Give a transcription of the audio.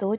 2